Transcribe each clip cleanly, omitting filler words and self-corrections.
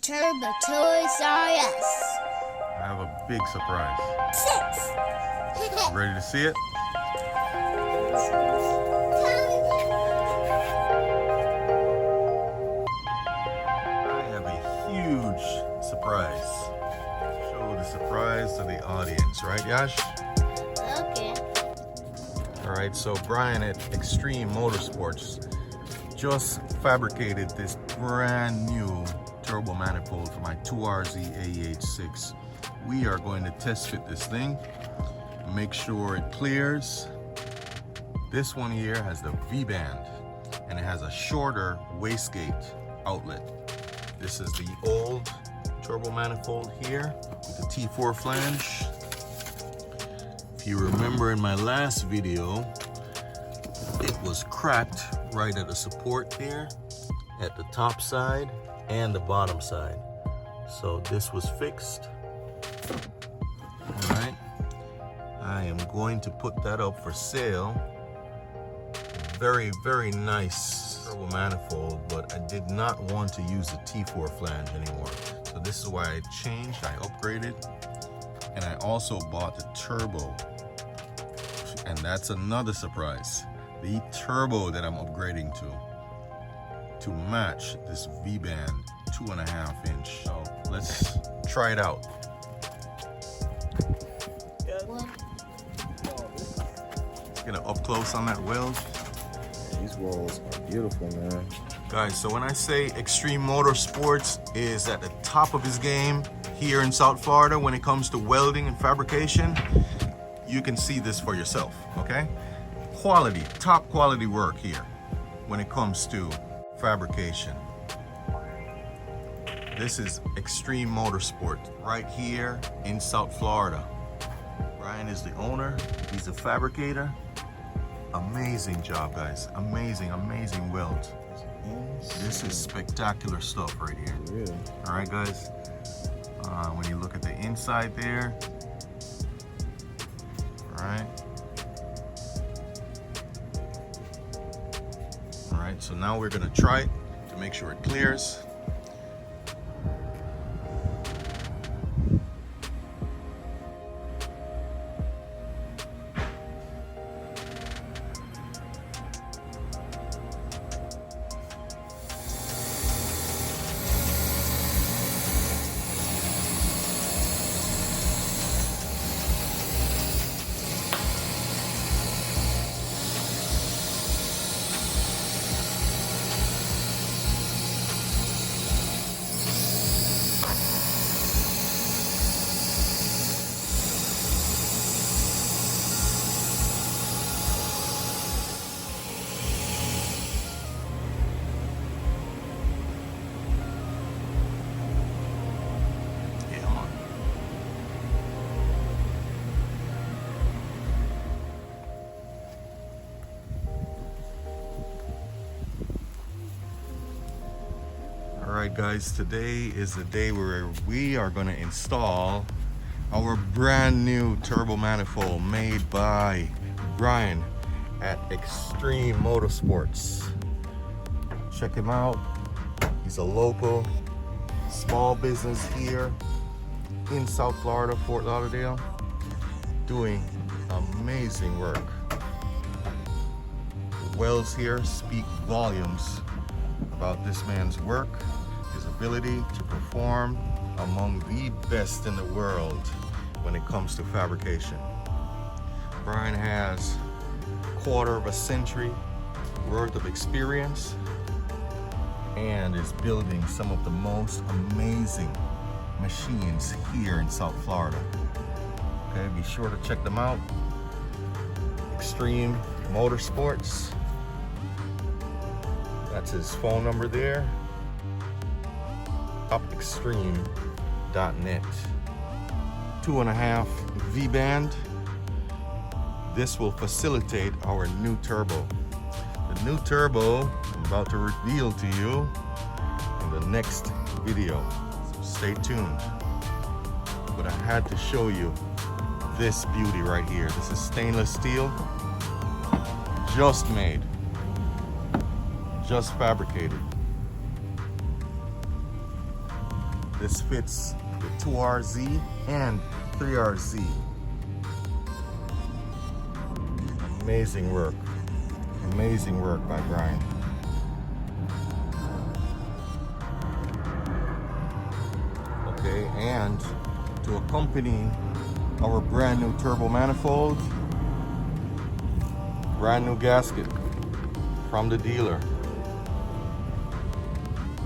Turbo Toys R Us. I have a big surprise. 6. Ready to see it? I have a huge surprise. Show the surprise to the audience, right, Yash? Okay. All right, so Brian at Extreme Motorsports just fabricated this brand new turbo manifold for my 2RZ AE86. We are going to test fit this thing, make sure it clears. This one here has the V-band and it has a shorter wastegate outlet. This is the old turbo manifold here with the T4 flange. If you remember in my last video, it was cracked right at the support there at the top side and the bottom side. So this was fixed. All right, I am going to put that up for sale. Very, very nice turbo manifold, but I did not want to use the T4 flange anymore. So this is why I changed, I upgraded, and I also bought the turbo. And that's another surprise. The turbo that I'm upgrading to match this V-band 2.5 inch. So let's try it out. Get an up close on that weld. These walls are beautiful, man. Guys, so when I say Extreme Motorsports is at the top of his game here in South Florida when it comes to welding and fabrication, you can see this for yourself, okay? Quality, top quality work here when it comes to fabrication. This is Extreme Motorsport right here in South Florida. Brian is the owner, he's a fabricator. Amazing job, guys. Amazing, amazing weld. This is spectacular stuff right here. Really? All right, guys. When you look at the inside there, all right. All right, so now we're gonna try it to make sure it clears. Alright guys, today is the day where we are going to install our brand new turbo manifold made by Brian at Extreme Motorsports. Check him out. He's a local small business here in South Florida, Fort Lauderdale, doing amazing work. The welds here speak volumes about this man's work, his ability to perform among the best in the world when it comes to fabrication. Brian has a quarter of a century worth of experience and is building some of the most amazing machines here in South Florida. Okay, be sure to check them out. Extreme Motorsports. That's his phone number there. upextreme.net. 2.5 V-band. This will facilitate our new turbo. The new turbo I'm about to reveal to you in the next video. So stay tuned. But I had to show you this beauty right here. This is stainless steel, just made. Just fabricated. This fits the 2RZ and 3RZ. Amazing work. Amazing work by Brian. Okay, and to accompany our brand new turbo manifold, brand new gasket from the dealer.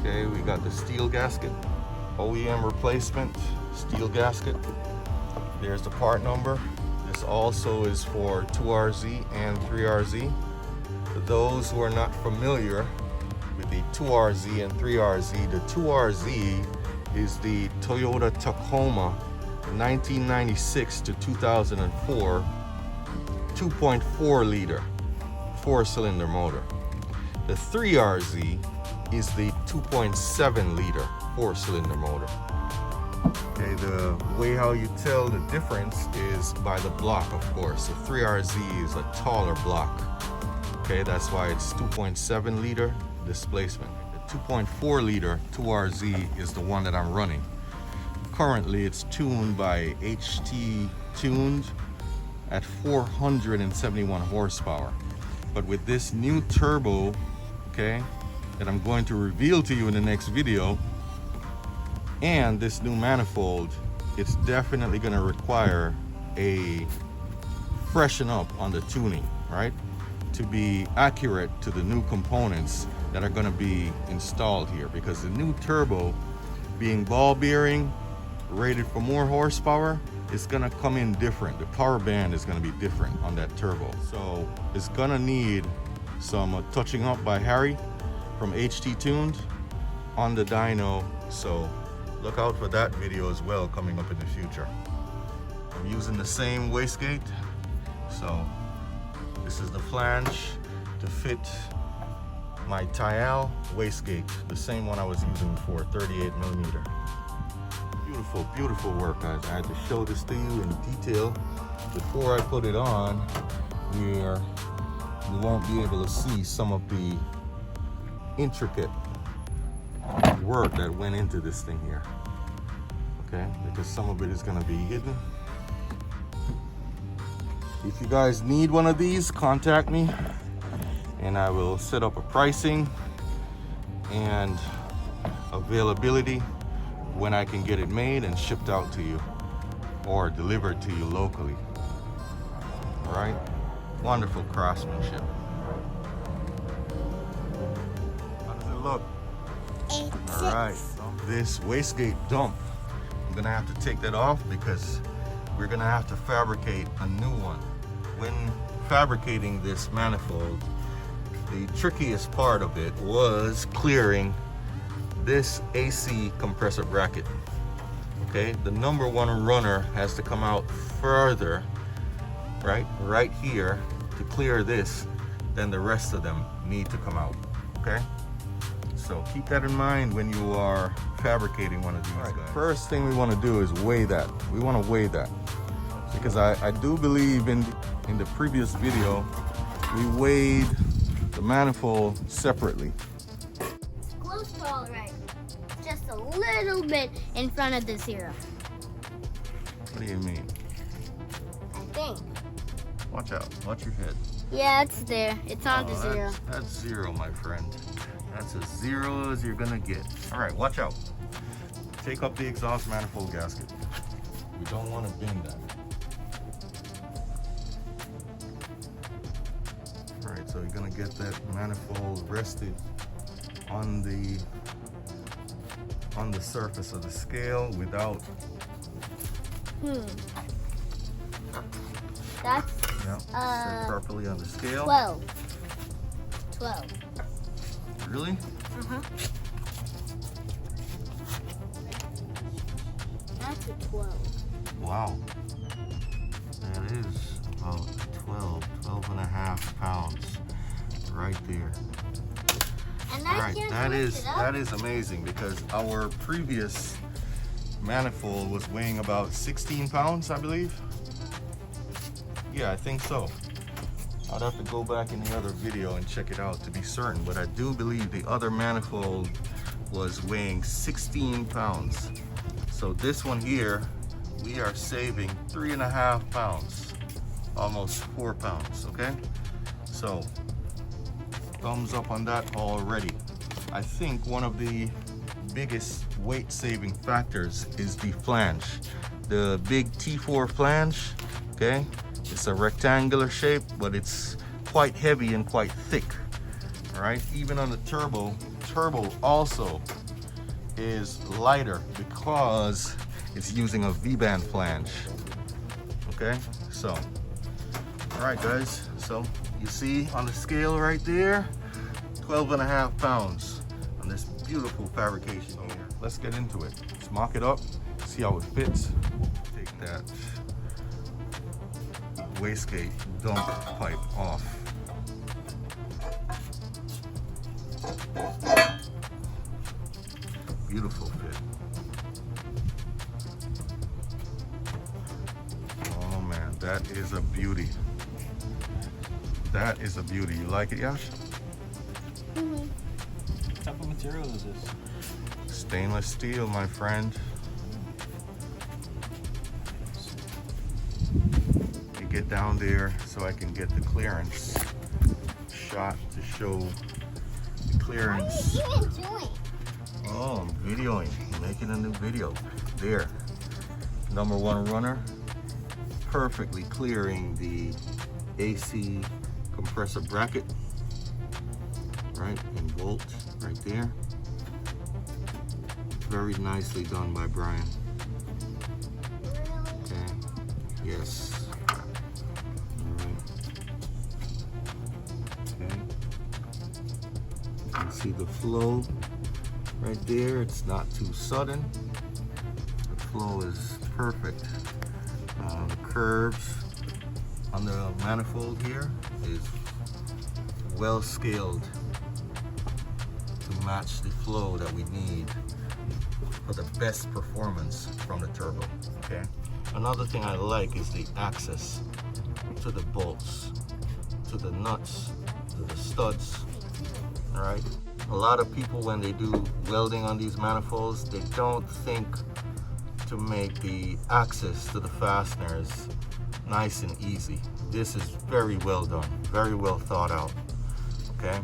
Okay, we got the steel gasket, OEM replacement steel gasket. There's the part number. This also is for 2RZ and 3RZ. For those who are not familiar with the 2RZ and 3RZ, the 2RZ is the Toyota Tacoma 1996 to 2004 2.4 liter 4-cylinder motor. The 3RZ is the 2.7 liter 4-cylinder motor. Okay, the way how you tell the difference is by the block, of course. The 3RZ is a taller block. Okay, that's why it's 2.7 liter displacement. The 2.4 liter 2RZ is the one that I'm running. Currently, it's tuned by HT Tuned at 471 horsepower. But with this new turbo, okay, that I'm going to reveal to you in the next video, and this new manifold, it's definitely going to require a freshen up on the tuning, right? To be accurate to the new components that are going to be installed here, because the new turbo, being ball bearing, rated for more horsepower, it's going to come in different. The power band is going to be different on that turbo. So it's going to need some touching up by Harry from HT Tuned on the dyno. So look out for that video as well coming up in the future. I'm using the same wastegate. So this is the flange to fit my Tayal wastegate, the same one I was using for 38 millimeter. Beautiful, beautiful work, guys. I had to show this to you in detail before I put it on, where you won't be able to see some of the intricate work that went into this thing here. Okay, because some of it is going to be hidden. If you guys need one of these, contact me and I will set up a pricing and availability when I can get it made and shipped out to you or delivered to you locally. All right, wonderful craftsmanship. How does it look? All right, this wastegate dump, I'm gonna have to take that off because we're gonna have to fabricate a new one. When fabricating this manifold, the trickiest part of it was clearing this AC compressor bracket. Okay, the number one runner has to come out further, right here, to clear this, then the rest of them need to come out. Okay, so keep that in mind when you are fabricating one of these guys. First thing we want to do is weigh that. We want to weigh that because I do believe in the previous video we weighed the manifold separately. Close to all right. Just a little bit in front of the zero. What do you mean? I think. Watch out. Watch your head. Yeah, it's there. It's on the zero. That's zero, my friend. That's as zero as you're gonna get. All right, watch out. Take up the exhaust manifold gasket. We don't want to bend that. All right, so you're gonna get that manifold rested on the surface of the scale without. That's Set properly on the scale. 12. 12. Really? That's a 12. Wow. That is about 12 and a half pounds right there. And All right, that is amazing because our previous manifold was weighing about 16 pounds, I believe. Yeah, I think so. I'd have to go back in the other video and check it out to be certain, but I do believe the other manifold was weighing 16 pounds. So this one here, we are saving 3.5 pounds, almost 4 pounds, okay? So thumbs up on that already. I think one of the biggest weight saving factors is the flange. The big T4 flange, okay? It's a rectangular shape, but it's quite heavy and quite thick, all right? Even on the turbo also is lighter because it's using a V-band flange, okay? So, all right guys, so you see on the scale right there, 12.5 pounds on this beautiful fabrication here. Let's get into it. Let's mock it up, see how it fits. Take that wastegate dump pipe off. Beautiful fit. Oh man, that is a beauty. That is a beauty. You like it, Yash? Mm-hmm. What type of material is this? Stainless steel, my friend. You get down there so I can get the clearance shot to show the clearance. What are you even doing? Oh, I'm videoing, making a new video. There, #1 runner, perfectly clearing the AC compressor bracket, right, and bolt right there. Very nicely done by Brian. Okay, yes. All right. Okay. You can see the flow right there. It's not too sudden. The flow is perfect. The curves on the manifold here is well scaled to match the flow that we need for the best performance from the turbo. Okay. Another thing I like is the access to the bolts, to the nuts, to the studs. All right. A lot of people, when they do welding on these manifolds, they don't think to make the access to the fasteners nice and easy. This is very well done, very well thought out, okay?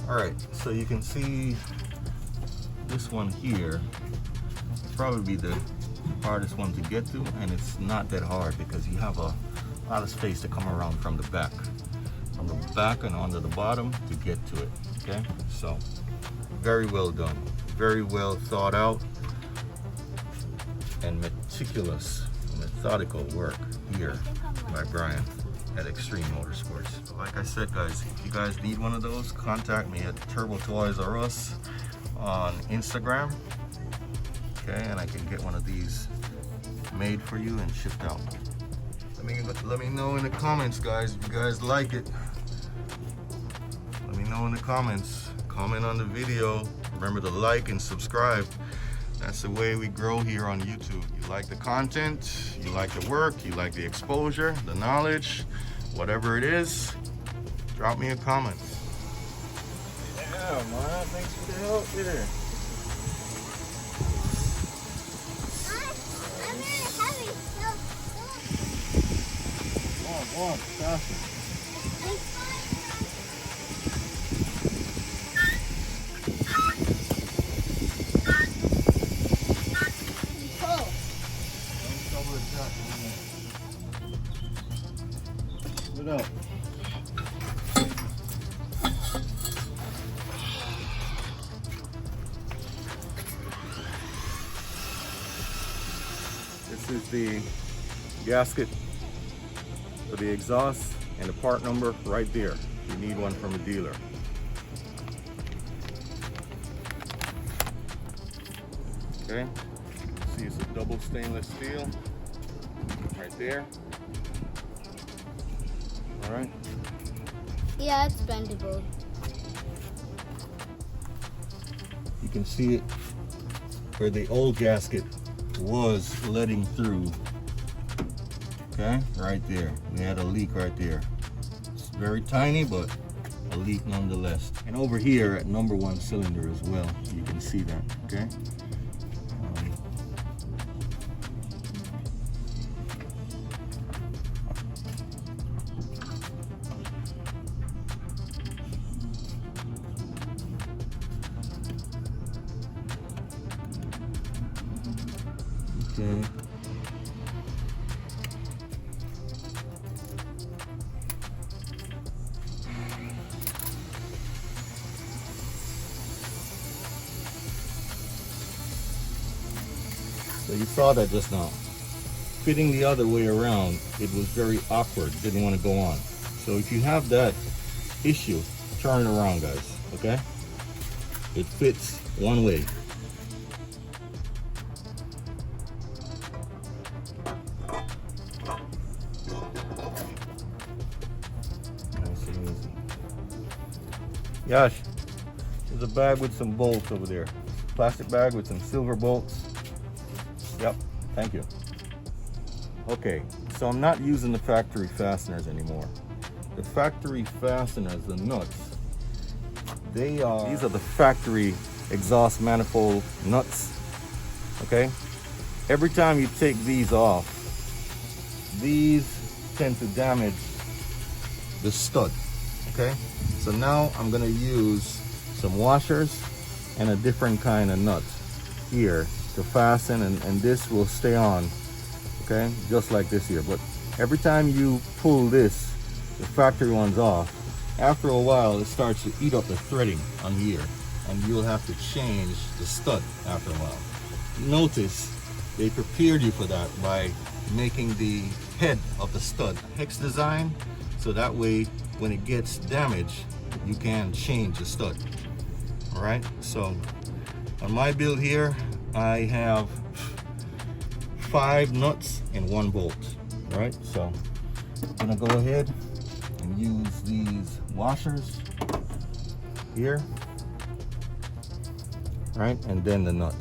All right, so you can see this one here, probably the hardest one to get to, and it's not that hard because you have a lot of space to come around from the back. From the back and onto the bottom to get to it, okay? So, very well done, very well thought out, and meticulous, methodical work here by Brian at Extreme Motorsports. So like I said, guys, if you guys need one of those, contact me at Turbo Toys R Us on Instagram, okay? And I can get one of these made for you and shipped out. Let me know in the comments, guys, if you guys like it. Let me know in the comments. Comment on the video. Remember to like and subscribe. That's the way we grow here on YouTube. You like the content, you like the work, you like the exposure, the knowledge, whatever it is, drop me a comment. Yeah, man. Thanks for the help here. I'm very heavy. Go on, faster. Put it up. This is the gasket for the exhaust and the part number right there. You need one from a dealer. Okay, see it's a double stainless steel right there. All right. Yeah, it's bendable. You can see it where the old gasket was letting through. Okay, right there. We had a leak right there. It's very tiny, but a leak nonetheless. And over here at number 1 cylinder as well, you can see that, okay? Okay. So you saw that just now. Fitting the other way around, it was very awkward, didn't want to go on. So if you have that issue, turn it around, guys, okay? It fits one way. Nice and easy. Yash, there's a bag with some bolts over there. Plastic bag with some silver bolts. Yep, thank you. Okay, so I'm not using the factory fasteners anymore. The factory fasteners, the nuts, these are the factory exhaust manifold nuts, okay? Every time you take these off, these tend to damage the stud, okay? So now I'm gonna use some washers and a different kind of nut here to fasten, and this will stay on, okay, just like this here. But every time you pull this, the factory one's off, after a while it starts to eat up the threading on here, and you'll have to change the stud after a while. Notice they prepared you for that by making the head of the stud hex design, so that way when it gets damaged you can change the stud. All right, so on my build here I have 5 nuts and 1 bolt. All right, so I'm gonna go ahead and use these washers here, all right, and then the nut.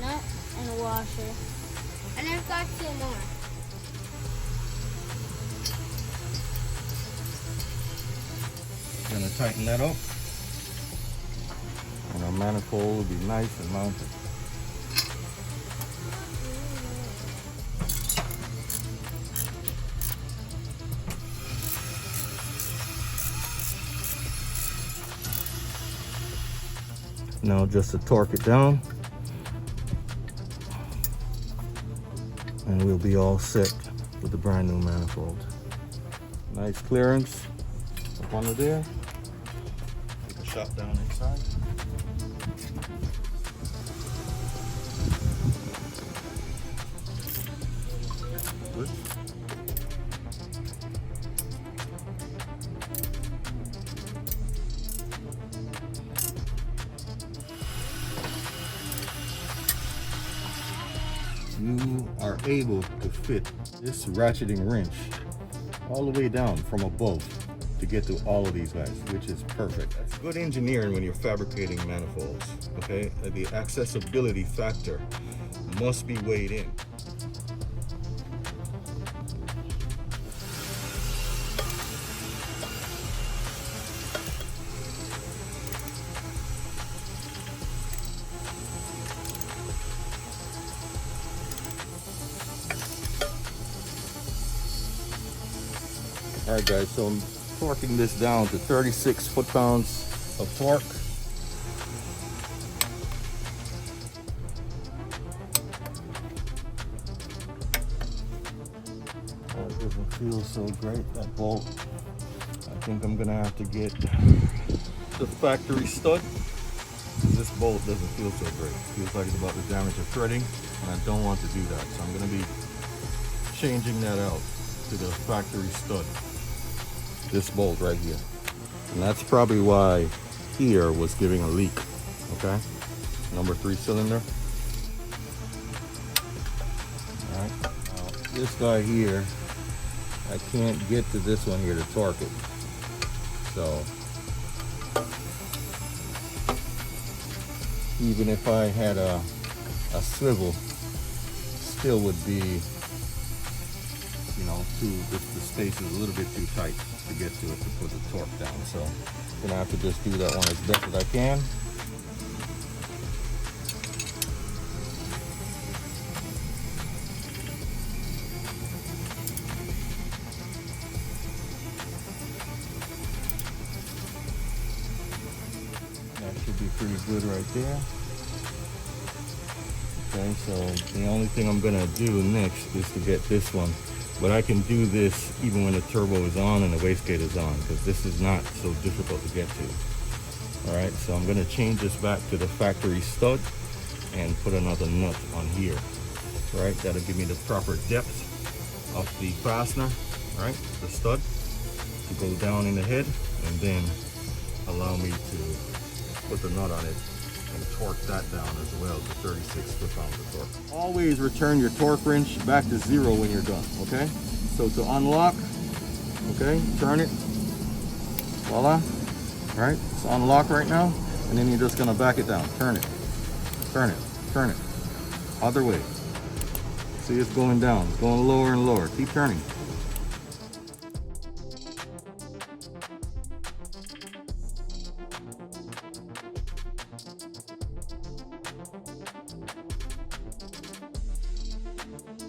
Nut and a washer. And I've got 2 more. Gonna tighten that up, and our manifold will be nice and mounted. Now just to torque it down, and we'll be all set with the brand new manifold. Nice clearance up under there. Take a shot down inside. Good. You are able to fit this ratcheting wrench all the way down from above to get to all of these guys, which is perfect. That's good engineering when you're fabricating manifolds, okay? The accessibility factor must be weighed in. All right, guys, so I'm torquing this down to 36 foot-pounds of torque. Oh, it doesn't feel so great, that bolt. I think I'm gonna have to get the factory stud. This bolt doesn't feel so great. It feels like it's about to damage the threading, and I don't want to do that. So I'm gonna be changing that out to the factory stud. This bolt right here, and that's probably why here was giving a leak. Okay, number 3 cylinder. All right, now this guy here, I can't get to this one here to torque it, so even if I had a swivel, still would be, you know, the space is a little bit too tight to get to it to put the torque down. So I'm gonna have to just do that one as best as I can. That should be pretty good right there. Okay, so the only thing I'm gonna do next is to get this one, but I can do this even when the turbo is on and the wastegate is on, because this is not so difficult to get to. All right, so I'm gonna change this back to the factory stud and put another nut on here. Right, that'll give me the proper depth of the fastener, right, the stud, to go down in the head, and then allow me to put the nut on it and torque that down as well to 36 foot-pounds of torque. Always return your torque wrench back to 0 when you're done, okay? So to unlock, okay, turn it, voila, all right? It's unlocked right now, and then you're just gonna back it down, turn it, turn it, turn it, other way. See, it's going down, it's going lower and lower. Keep turning.